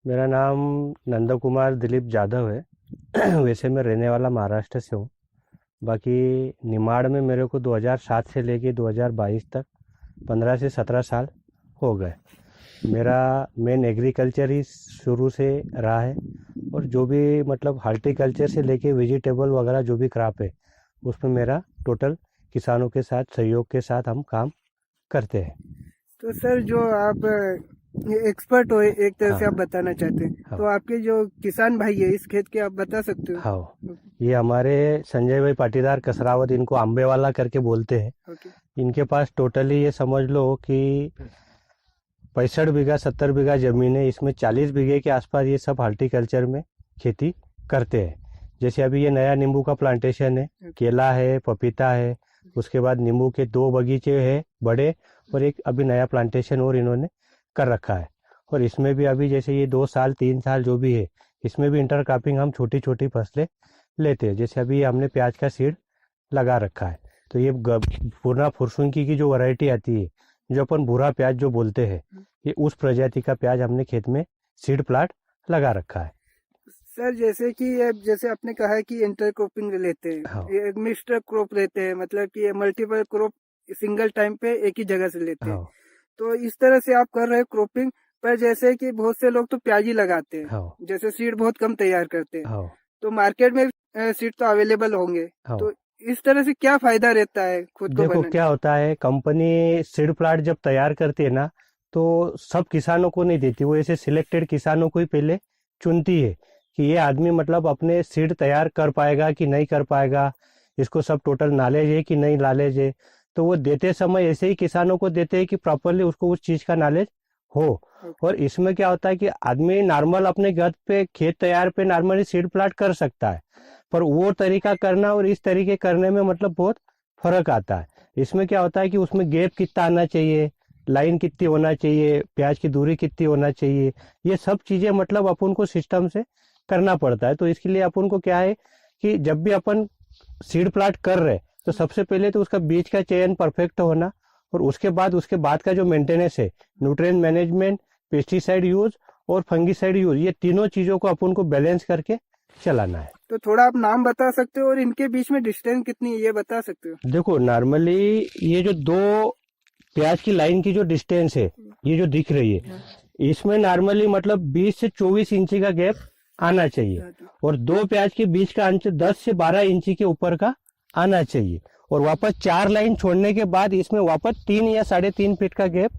मेरा नाम नंद कुमार दिलीप जाधव है। वैसे मैं रहने वाला महाराष्ट्र से हूँ। बाकी निमाड़ में मेरे को 2007 से लेके 2022 तक 15 से 17 साल हो गए। मेरा मेन एग्रीकल्चर ही शुरू से रहा है, और जो भी मतलब हार्टिकल्चर से लेके वेजिटेबल वगैरह जो भी क्रॉप है उसमें मेरा टोटल किसानों के साथ सहयोग के साथ हम काम करते हैं। तो सर जो आप एक्सपर्ट हो एक तरह से आप हाँ बताना चाहते हैं, तो हाँ आपके जो किसान भाई है इस खेत के आप बता सकते हो? हाँ। ये हमारे संजय भाई पाटीदार कसरावत, इनको आंबे वाला करके बोलते हैं। ओके। इनके पास टोटली ये समझ लो कि 65 बीघा 70 बीघा ज़मीन है। इसमें 40 बीघे के आसपास ये सब हॉर्टिकल्चर में खेती करते हैं। जैसे अभी ये नया नींबू का प्लांटेशन है, केला है, पपीता है, उसके बाद नींबू के 2 बगीचे हैं बड़े, और एक अभी नया प्लांटेशन और इन्होंने कर रखा है। और इसमें भी अभी जैसे ये 2 साल 3 साल जो भी है, इसमें भी इंटरक्रॉपिंग हम छोटी छोटी फसलें लेते हैं। जैसे अभी हमने प्याज का सीड लगा रखा है, तो ये पूर्णा फुरसुंकी की जो वैरायटी आती है, जो अपन भूरा प्याज जो बोलते हैं, ये उस प्रजाति का प्याज हमने खेत में सीड प्लांट लगा रखा है। सर जैसे कि ये जैसे आपने कहा है कि इंटरक्रॉपिंग लेते हैं, हाँ ये मिक्स्ड क्रॉप लेते हैं, मतलब कि ये मल्टीपल क्रॉप सिंगल टाइम पे एक ही जगह से लेते हैं। हाँ तो इस तरह से आप कर रहे हैं क्रॉपिंग। पर जैसे कि बहुत से लोग तो प्याज ही लगाते हैं, हाँ जैसे सीड बहुत कम तैयार करते हैं। हाँ तो मार्केट में सीड तो अवेलेबल होंगे, हाँ। तो इस तरह से क्या फायदा रहता है खुद को देखो बनाने? क्या होता है, कंपनी सीड प्लांट जब तैयार करती है ना, तो सब किसानों को नहीं देती, वो ऐसे सिलेक्टेड किसानों को ही पहले चुनती है कि ये आदमी मतलब अपने सीड तैयार कर पाएगा कि नहीं कर पाएगा, इसको सब टोटल नॉलेज है कि नहीं नॉलेज है। तो वो देते समय ऐसे ही किसानों को देते हैं कि प्रॉपरली उसको उस चीज़ का नॉलेज हो। ओके। और इसमें क्या होता है कि आदमी नॉर्मल अपने घर पे खेत तैयार पे नॉर्मली सीड प्लांट कर सकता है, पर वो तरीका करना और इस तरीके करने में मतलब बहुत फर्क आता है। इसमें क्या होता है कि उसमें गैप कितना आना चाहिए, लाइन कितनी होना चाहिए, प्याज की दूरी कितनी होना चाहिए, ये सब चीजें मतलब अपन को सिस्टम से करना पड़ता है। तो इसके लिए अपन को क्या है कि जब भी अपन सीड प्लांट कर रहे, तो सबसे पहले तो उसका बीज का चयन परफेक्ट होना, और उसके बाद का जो मेंटेनेंस है, न्यूट्रिएंट मैनेजमेंट, पेस्टिसाइड यूज और फंगिसाइड यूज, ये तीनों चीजों को अपन को बैलेंस करके चलाना है। तो थोड़ा आप नाम बता सकते हो और इनके बीच में डिस्टेंस कितनी है ये बता सकते हो? देखो नॉर्मली ये जो दो प्याज की लाइन की जो डिस्टेंस है, ये जो दिख रही है, इसमें नॉर्मली मतलब 20 से 24 इंची का गैप आना चाहिए, और दो प्याज के बीच का अंतर 10 से 12 इंची के ऊपर का आना चाहिए, और वापस 4 लाइन छोड़ने के बाद इसमें वापस 3 या 3.5 फीट का गैप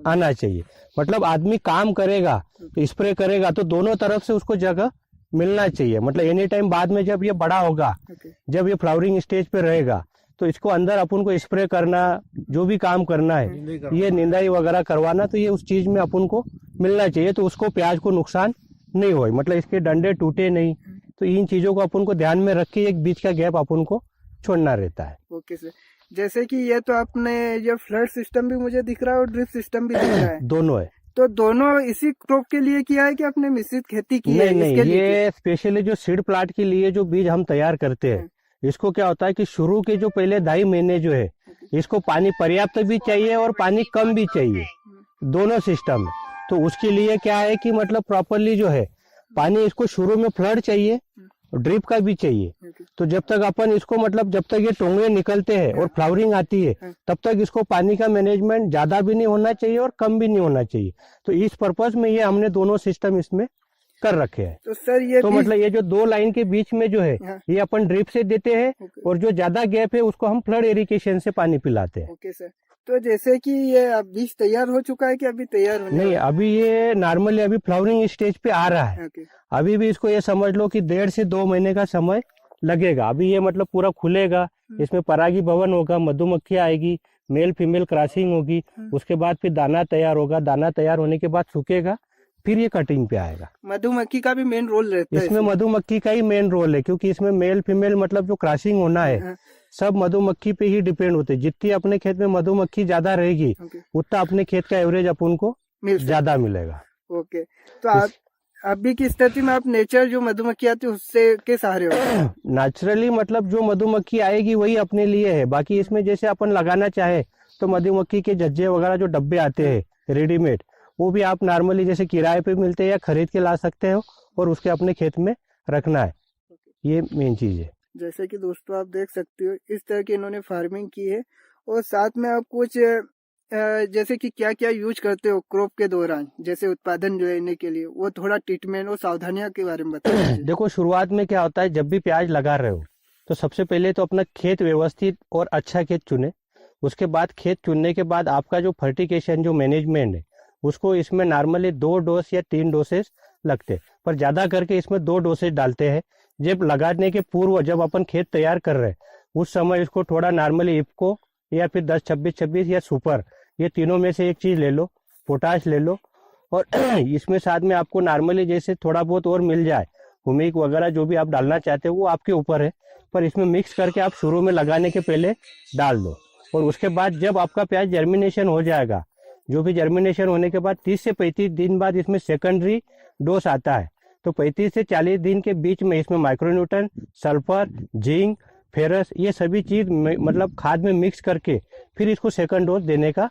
आना चाहिए। मतलब आदमी काम करेगा तो स्प्रे करेगा तो दोनों तरफ से उसको जगह मिलना चाहिए। मतलब एनी टाइम बाद में जब ये बड़ा होगा, ओके। जब ये फ्लावरिंग स्टेज पे रहेगा, तो इसको अंदर अपन को स्प्रे करना, जो भी काम करना है, ये निंदाई वगैरह करवाना, तो ये उस चीज में अपन को मिलना चाहिए, तो उसको प्याज को नुकसान नहीं हो, मतलब इसके डंडे टूटे नहीं। तो इन चीजों को अपन को ध्यान में रख के एक बीच का गैप अपन को छोड़ना रहता है। Okay sir. जैसे कि ये तो आपने ये फ्लड सिस्टम भी मुझे दिख रहा है और ड्रिप सिस्टम भी दिख रहा है, दोनों है। तो दोनों इसी क्रॉप के लिए किया है कि आपने मिश्रित खेती की है नहीं नहीं, इसके लिए ये स्पेशली जो सीड प्लांट के लिए जो बीज हम तैयार करते हैं, इसको क्या होता है कि शुरू के जो पहले 2.5 महीने जो है, इसको पानी पर्याप्त भी चाहिए और पानी कम भी चाहिए, दोनों सिस्टम है। तो उसके लिए क्या है कि मतलब प्रॉपरली जो है पानी इसको शुरू में फ्लड चाहिए, ड्रिप का भी चाहिए। तो जब तक अपन इसको मतलब जब तक ये टोंगे निकलते हैं और फ्लावरिंग आती है, तब तक इसको पानी का मैनेजमेंट ज्यादा भी नहीं होना चाहिए और कम भी नहीं होना चाहिए। तो इस पर्पज में ये हमने दोनों सिस्टम इसमें कर रखे हैं। तो सर ये तो मतलब ये जो 2 लाइन के बीच में जो है, ये अपन ड्रिप से देते हैं, और जो ज्यादा गैप है उसको हम फ्लड इरिगेशन से पानी पिलाते हैं। Okay sir. तो जैसे कि ये अब बीज तैयार हो चुका है कि अभी तैयार होने नहीं, अभी ये नॉर्मली अभी फ्लावरिंग स्टेज पे आ रहा है। ओके। अभी भी इसको ये समझ लो कि 1.5 से 2 महीने का समय लगेगा। अभी ये मतलब पूरा खुलेगा, इसमें परागी भवन होगा, मधुमक्खी आएगी, मेल फीमेल क्रॉसिंग होगी, उसके बाद फिर दाना तैयार होगा, दाना तैयार होने के बाद सूखेगा, फिर ये कटिंग पे आएगा। मधुमक्खी का भी मेन रोल रहता है इसमें मधुमक्खी का ही मेन रोल है, क्योंकि इसमें मेल फीमेल मतलब जो क्रॉसिंग होना है, सब मधुमक्खी पे ही डिपेंड होते हैं। जितनी अपने खेत में मधुमक्खी ज्यादा रहेगी, उतना अपने खेत का एवरेज अपन को ज्यादा मिलेगा। ओके। तो आप अभी की स्थिति में आप नेचर जो मधुमक्खी आती है उससे के सहारे हो? नेचुरली मतलब जो मधुमक्खी आएगी वही अपने लिए है। बाकी इसमें जैसे अपन लगाना चाहे तो मधुमक्खी के जज्जे वगैरह जो डब्बे आते हैं रेडीमेड, वो भी आप नॉर्मली जैसे किराए पे मिलते हैं या खरीद के ला सकते हो और उसके अपने खेत में रखना है, ये मेन चीज़ है। जैसे कि दोस्तों आप देख सकते हो इस तरह की इन्होंने फार्मिंग की है। और साथ में आप कुछ जैसे कि क्या क्या यूज करते हो क्रॉप के दौरान, जैसे उत्पादन लेने के लिए, वो थोड़ा ट्रीटमेंट और सावधानियां के बारे में बताइए। देखो शुरुआत में क्या होता है, जब भी प्याज लगा रहे हो तो सबसे पहले तो अपना खेत व्यवस्थित और अच्छा खेत चुने। उसके बाद खेत चुनने के बाद आपका जो फर्टिगेशन जो मैनेजमेंट है उसको इसमें नॉर्मली 2 डोज या 3 डोसेज लगते हैं, पर ज़्यादा करके इसमें 2 डोसेज डालते हैं। जब लगाने के पूर्व जब अपन खेत तैयार कर रहे हैं उस समय इसको थोड़ा नॉर्मली इफ्को या फिर 10-26-26 या सुपर, ये तीनों में से एक चीज़ ले लो, पोटाश ले लो। और इसमें साथ में आपको नॉर्मली जैसे थोड़ा बहुत और मिल जाए, हुमिक वगैरह जो भी आप डालना चाहते हो वो आपके ऊपर है, पर इसमें मिक्स करके आप शुरू में लगाने के पहले डाल दो। और उसके बाद जब आपका प्याज जर्मिनेशन हो जाएगा, जो भी जर्मिनेशन होने के बाद 30 से 35 दिन बाद इसमें सेकेंडरी डोज आता है। तो 35 से 40 दिन के बीच में इसमें माइक्रोन्यूट्रन, सल्फर, जिंक, फेरस, ये सभी चीज मतलब खाद में मिक्स करके फिर इसको सेकंड डोज देने का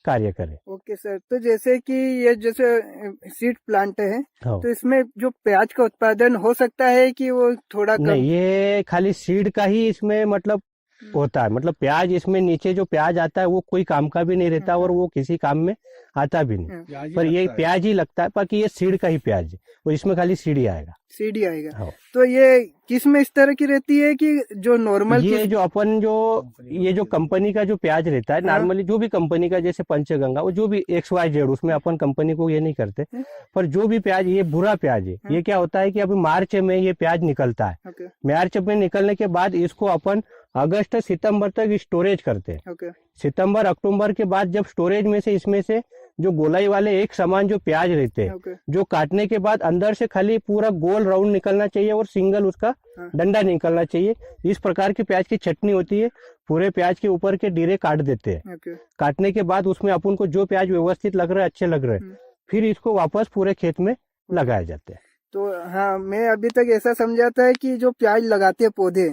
कार्य करें। ओके सर, तो जैसे कि ये जैसे सीड प्लांट है, हाँ। तो इसमें जो प्याज का उत्पादन हो सकता है कि वो थोड़ा कम? नहीं, ये खाली सीड का ही इसमें मतलब होता है, मतलब प्याज इसमें नीचे जो प्याज आता है वो कोई काम का भी नहीं रहता और वो किसी काम में आता भी नहीं, पर ये प्याज ही लगता है, बाकी ये सीड का ही प्याज है और इसमें खाली सीड ही आएगा। सीड ही आएगा। हाँ। तो ये किस में इस तरह की रहती है कि जो नॉर्मल ये जो अपन जो ये जो कंपनी का जो प्याज रहता है, हाँ। नॉर्मली जो भी कंपनी का जैसे पंचगंगा वो जो भी XYZ, उसमें अपन कंपनी को ये नहीं करते, पर जो भी प्याज ये बुरा प्याज है, ये क्या होता है कि अभी मार्च में ये प्याज निकलता है। ओके मार्च में निकलने के बाद इसको अपन अगस्त सितंबर तक स्टोरेज करते हैं। ओके सितंबर अक्टूबर के बाद जब स्टोरेज में से इसमें से जो गोलाई वाले एक समान जो प्याज रहते हैं, ओके जो काटने के बाद अंदर से खाली पूरा गोल राउंड निकलना चाहिए और सिंगल उसका हाँ। डंडा निकलना चाहिए, इस प्रकार की प्याज की चटनी होती है। पूरे प्याज के ऊपर के डीरे काट देते हैं। ओके काटने के बाद उसमें अपन को जो प्याज व्यवस्थित लग रहे हैं, अच्छे लग रहे हैं, फिर इसको वापस पूरे खेत में लगाए जाते हैं। तो हाँ, मैं अभी तक ऐसा समझा था कि जो प्याज लगाते हैं पौधे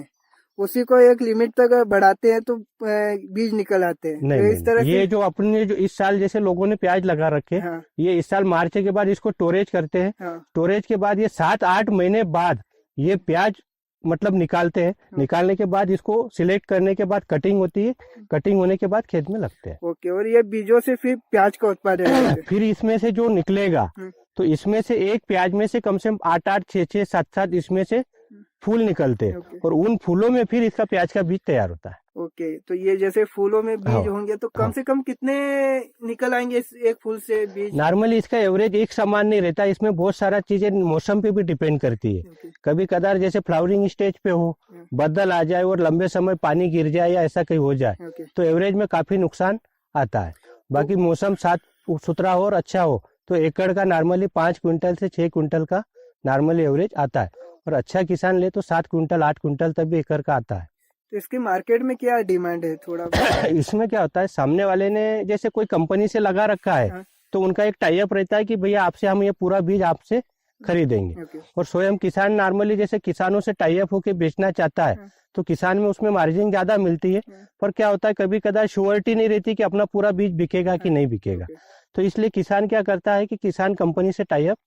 उसी को एक लिमिट तक बढ़ाते हैं तो बीज निकल आते हैं। नहीं, तो नहीं, इस तरह ये से जो अपने जो इस साल जैसे लोगों ने प्याज लगा रखे, हाँ ये इस साल मार्च के बाद इसको स्टोरेज करते हैं। हाँ स्टोरेज के बाद ये 7-8 महीने बाद ये प्याज मतलब निकालते हैं। निकालने के बाद इसको सिलेक्ट करने के बाद कटिंग होती है, कटिंग होने के बाद खेत में लगते हैं। ओके। और ये बीजों से फिर प्याज का उत्पादन होता है। फिर इसमें से जो निकलेगा, तो इसमें से एक प्याज में से कम 8-8, 6-6, 7-7 इसमें से फूल निकलते हैं ओके। और उन फूलों में फिर इसका प्याज का बीज तैयार होता है। ओके, तो ये जैसे फूलों में बीज हाँ। होंगे तो कम हाँ। से कम कितने निकल आएंगे इस एक फूल से बीज? नॉर्मली इसका एवरेज एक समान नहीं रहता, इसमें बहुत सारा चीजें मौसम पे भी डिपेंड करती है। ओके कभी कदार जैसे फ्लावरिंग स्टेज पे हो, बादल आ जाए और लंबे समय पानी गिर जाए या ऐसा कहीं हो जाए, ओके तो एवरेज में काफी नुकसान आता है। बाकी मौसम साफ सुथरा हो और अच्छा हो तो एकड़ का नॉर्मली 5 क्विंटल से 6 क्विंटल का नॉर्मली एवरेज आता है, और अच्छा किसान ले तो 7 क्विंटल 8 क्विंटल तक भी एकड़ का आता है। तो इसकी मार्केट में क्या डिमांड है थोड़ा? इसमें क्या होता है, सामने वाले ने जैसे कोई कंपनी से लगा रखा है, हाँ। तो उनका एक टाई अप रहता है कि भैया आपसे हम ये पूरा बीज आपसे खरीदेंगे। ओके और स्वयं किसान नॉर्मली जैसे किसानों से टाई अप होकर बेचना चाहता है, हाँ। तो किसान में उसमें मार्जिन ज्यादा मिलती है, पर क्या होता है कभी कदार श्योरिटी नहीं रहती कि अपना पूरा बीज बिकेगा कि नहीं बिकेगा। ओके तो इसलिए किसान क्या करता है कि किसान कंपनी से टाई अप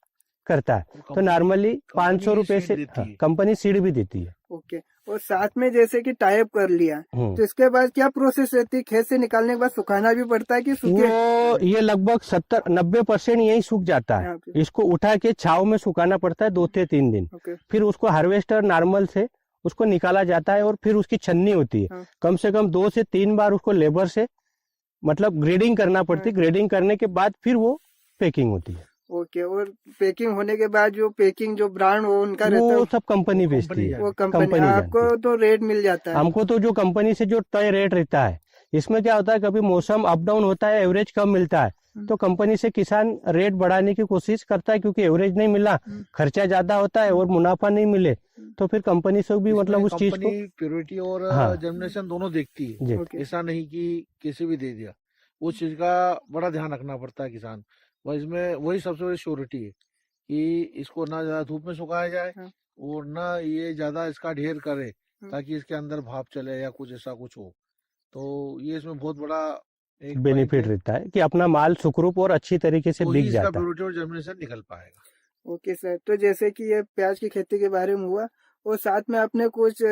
करता है, तो नॉर्मली 500 रुपए से कंपनी सीड भी देती है। ओके। और साथ में जैसे कि टाई अप कर लिया, तो इसके बाद क्या प्रोसेस रहती है? खेत से निकालने के बाद सुखाना भी पड़ता है कि सूखे? वो ये लगभग 70-90% यही सूख जाता है। ओके इसको उठा के छाव में सुखाना पड़ता है 2 से 3 दिन। ओके फिर उसको हार्वेस्टर नॉर्मल से उसको निकाला जाता है और फिर उसकी छन्नी होती है। हाँ। कम से कम 2 से 3 बार उसको लेबर से मतलब ग्रेडिंग करना पड़ती है। ग्रेडिंग करने के बाद फिर वो पैकिंग होती है। ओके। और पैकिंग होने के बाद जो पैकिंग जो ब्रांड वो उनका रहता वो है, सब कंपनी बेचती है। वो कंपनी कंपनी जानती आपको है। तो रेट मिल जाता है? हमको तो जो कंपनी से जो तय रेट रहता है, इसमें क्या होता है कभी मौसम अप डाउन होता है, एवरेज कम मिलता है, तो कंपनी से किसान रेट बढ़ाने की कोशिश करता है, क्योंकि एवरेज नहीं मिला, खर्चा ज्यादा होता है और मुनाफा नहीं मिले, तो फिर कंपनी से भी मतलब उस चीज को प्योरिटी और हाँ। जर्मिनेशन दोनों देखती है। जी। ऐसा नहीं कि किसी भी दे दिया, उस चीज का बड़ा ध्यान रखना पड़ता है किसान। वह इसमें वही सबसे बड़ी श्योरिटी है कि इसको ना ज्यादा धूप में सुखाया जाए हाँ। और ना ये ज्यादा इसका ढेर करे ताकि इसके अंदर भाप चले या कुछ ऐसा कुछ हो। तो ये इसमें बहुत बड़ा एक पॉइंट बेनिफिट है, रहता है कि अपना माल सुखरूप और अच्छी तरीके से तो ही बिक इसका जाता है। प्योरिटी और जर्मिनेशन निकल पाएगा। ओके सर, तो जैसे कि ये प्याज की खेती के बारे में हुआ, और साथ में आपने कुछ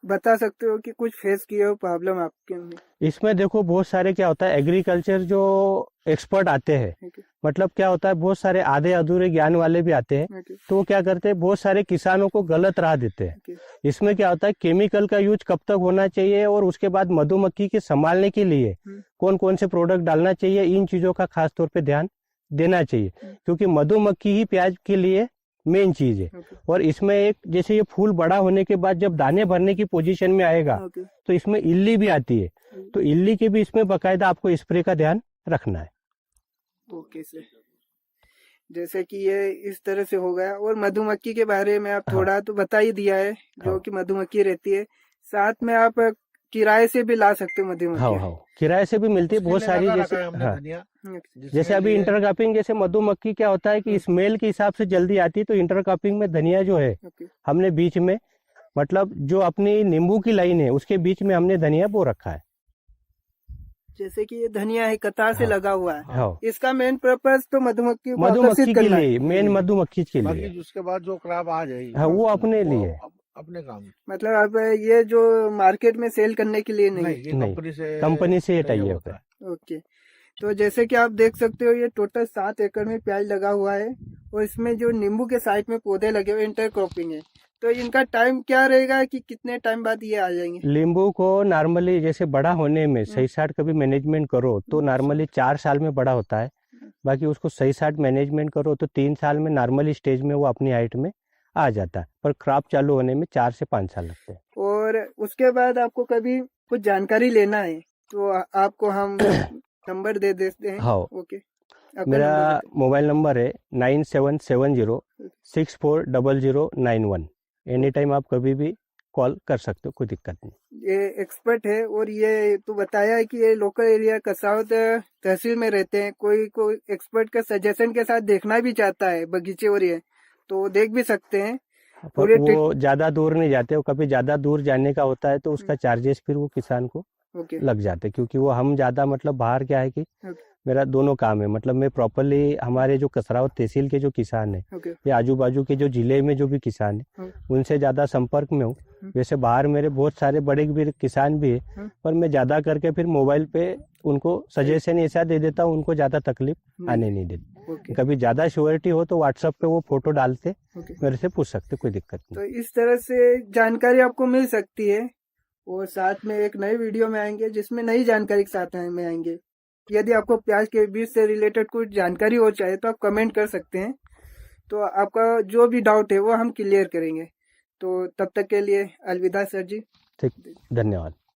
बता सकते हो कि कुछ फेस किए हो प्रॉब्लम आपके में? इसमें देखो बहुत सारे क्या होता है, एग्रीकल्चर जो एक्सपर्ट आते हैं, ओके मतलब क्या होता है, बहुत सारे आधे अधूरे ज्ञान वाले भी आते हैं, ओके तो वो क्या करते हैं, बहुत सारे किसानों को गलत राह देते हैं। ओके इसमें क्या होता है, केमिकल का यूज कब तक होना चाहिए और उसके बाद मधुमक्खी के संभालने के लिए कौन कौन से प्रोडक्ट डालना चाहिए, इन चीजों का खास तौर पे ध्यान देना चाहिए, क्योंकि मधुमक्खी ही प्याज के लिए मेन चीज है। ओके और इसमें एक, जैसे ये फूल बड़ा होने के बाद जब दाने भरने की पोजीशन में आएगा, ओके तो इसमें इल्ली भी आती है, तो इल्ली के भी इसमें बकायदा आपको स्प्रे का ध्यान रखना है। ओके सर, जैसे कि ये इस तरह से हो गया, और मधुमक्खी के बारे में आप थोड़ा तो बता ही दिया है, जो हाँ। कि मधुमक्खी रहती है, साथ में आप किराए से भी ला सकते हो हाँ मधुमक्खी। हाँ, किराए से भी मिलती है उसके बहुत लिए सारी, लगा जैसे रखा है हमने हाँ, धनिया, जैसे जिसके अभी लिए इंटरक्रॉपिंग, जैसे मधुमक्खी क्या होता है कि स्मेल के हिसाब से जल्दी आती है, तो इंटरक्रॉपिंग में धनिया जो है ओके हमने बीच में, मतलब जो अपनी नींबू की लाइन है उसके बीच में हमने धनिया बो रखा है। जैसे कि ये धनिया है, कतार से हाँ लगा हुआ है, हाँ, इसका मेन पर्पस तो मधुमक्खी को मधुमक्खी आकर्षित के करना है। लिए, मेन मधुमक्खी के बाकी लिए। उसके बाद जो क्रॉप आ जाएगी हाँ, वो अपने वो लिए, अपने काम की। मतलब अब ये जो मार्केट में सेल करने के लिए नहीं नहीं, है। ये नहीं, कंपनी से ये टाई टाई अप अप है। होता है। ओके, तो जैसे कि आप देख सकते हो, ये टोटल 7 एकड़ में प्याज लगा हुआ है, और इसमें जो नींबू के साइड में पौधे लगे हुए इंटरक्रॉपिंग है, तो इनका टाइम क्या रहेगा कि कितने टाइम बाद ये आ जाएंगे? नींबू को नॉर्मली जैसे बड़ा होने में सही साठ कभी मैनेजमेंट करो तो नॉर्मली 4 साल में बड़ा होता है, बाकी उसको सही साठ मैनेजमेंट करो तो 3 साल में नॉर्मली स्टेज में वो अपनी हाइट में आ जाता है, पर क्रॉप चालू होने में 4 से 5 साल लगते हैं। और उसके बाद आपको कभी कुछ जानकारी लेना है तो आपको हम नंबर दे देते हैं। हाँ, ओके, आपका मेरा नंबर बताइए। मोबाइल नंबर है 9770640091। एनी टाइम आप कभी भी कॉल कर सकते हो, कोई दिक्कत नहीं। ये एक्सपर्ट है, और ये तो बताया है कि ये लोकल एरिया कसावत तहसील में रहते हैं। कोई कोई एक्सपर्ट का सजेशन के साथ देखना भी चाहता है बगीचे और ये, तो देख भी सकते हैं पर पूरे वो ज़्यादा दूर नहीं जाते, वो कभी ज़्यादा दूर जाने का होता है तो उसका चार्जेस फिर वो किसान को ओके लग जाते, क्योंकि वो हम ज़्यादा, मतलब बाहर क्या है कि ओके मेरा दोनों काम है, मतलब मैं प्रॉपरली हमारे जो कसरावत तहसील के जो किसान है ओके या आजू बाजू के जो जिले में जो भी किसान है उनसे ज़्यादा संपर्क में हूँ। वैसे बाहर मेरे बहुत सारे बड़े भी किसान भी है, पर मैं ज़्यादा करके फिर मोबाइल पे उनको सजेशन ऐसा दे देता हूँ, उनको ज़्यादा तकलीफ आने नहीं देती। ओके कभी ज़्यादा श्योरिटी हो तो व्हाट्सएप पे वो फोटो डालते, ओके, मेरे से पूछ सकते, कोई दिक्कत तो नहीं। इस तरह से जानकारी आपको मिल सकती है, और साथ में एक नई वीडियो में आएंगे जिसमें नई जानकारी के साथ में आएंगे। यदि आपको प्याज के बीज से रिलेटेड कुछ जानकारी हो चाहे तो आप कमेंट कर सकते हैं, तो आपका जो भी डाउट है वो हम क्लियर करेंगे। तो तब तक के लिए अलविदा सर जी। ठीक, धन्यवाद।